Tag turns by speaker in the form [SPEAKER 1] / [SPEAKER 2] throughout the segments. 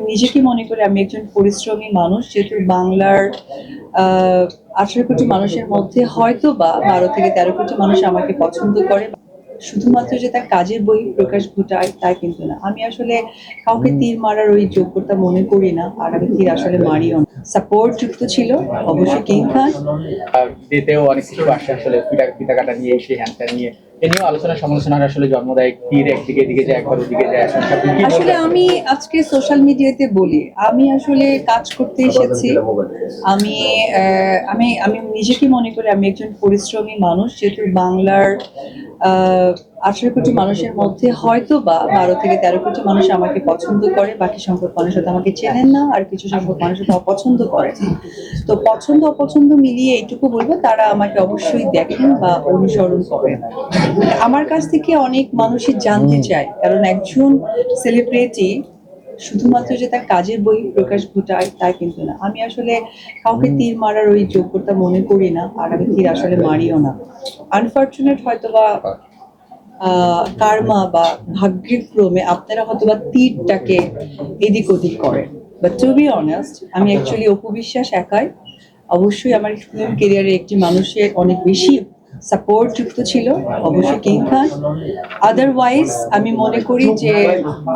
[SPEAKER 1] নিজেকে মনে করি আমি একজন পরিশ্রমী মানুষ, যেহেতু বাংলার 18 কোটি মানুষের মধ্যে হয়তো বা 12 থেকে 13 কোটি মানুষ আমাকে পছন্দ করে। শুধুমাত্র যে তার কাজের বহিঃপ্রকাশ ঘটায় তা কিন্তু না। আমি আসলে কাউকে তীর মারার ওই যোগ্যতা মনে করি না, আর আমি তীর আসলে মারিও না। সাপোর্ট যুক্ত ছিল অবশ্যই কিং খান।
[SPEAKER 2] ডেতেও অনেক কিছু আসে আসলে পিতা কাটা নিয়ে সেই হ্যান্ডটা নিয়ে এ নিয়েও আলোচনা সমালোচনার আসলে জন্ম দেয়। তীর একদিকে এদিকে যায়, একবার ওদিকে যায়। আপনি কি
[SPEAKER 1] আসলে
[SPEAKER 2] বলবেন?
[SPEAKER 1] আমি আজকে সোশ্যাল মিডিয়াতে বলি, আমি আসলে কাজ করতে এসেছি। আমি আমি নিজেকে মনে করি আমি একজন পরিশ্রমী মানুষ, যেহেতু বাংলার 18 কোটি মানুষের মধ্যে হয়তো বা 12 থেকে 13 কোটি মানুষ আমাকে পছন্দ করে, বাকি সংখ্যক মানুষ হয়তো আমাকে চেনেন না, আর কিছু সংখ্যক মানুষ হয়তো অপছন্দ করে। তো পছন্দ অপছন্দ মিলিয়ে এইটুকু বলবো, তারা আমাকে অবশ্যই দেখেন বা অনুসরণ করেন। আমার কাছ থেকে অনেক মানুষই জানতে চায়, কারণ একজন সেলিব্রিটি শুধুমাত্র যে তার কাজের বহিঃপ্রকাশ ঘটায় তা কিন্তু না। আমি আসলে কাউকে তীর মারার ওই যোগ্যতা মনে করি না, আর আমি তীর আসলে মারিও না। আনফরচুনেট হয়তোবা কার্মা বা ভাগ্যের ক্রমে আপনারা হয়তোবা তীরটাকে এদিক ওদিক করেন, বাট টু বি অনেস্ট আমি অ্যাকচুয়ালি অপু বিশ্বাস একাই। অবশ্যই আমার ফিল্ম কেরিয়ারে একটি মানুষের অনেক বেশি সাপোর্ট যুক্ত ছিল, অবশ্যই কিং খান। আদারওয়াইজ আমি মনে করি যে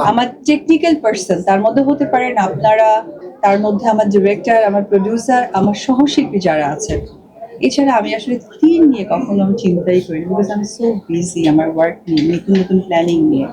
[SPEAKER 1] আমার টেকনিক্যাল পার্সন তার মধ্যে হতে পারেন আপনারা, তার মধ্যে আমার ডিরেক্টর, আমার প্রডিউসার, আমার সহশিল্পী যারা আছেন। এছাড়া আমি আসলে তীর নিয়ে কখনো আমি চিন্তাই করিনি, বিকজ আমি সো বিজি আমার ওয়ার্ক নিয়ে, নতুন নতুন প্ল্যানিং নিয়ে।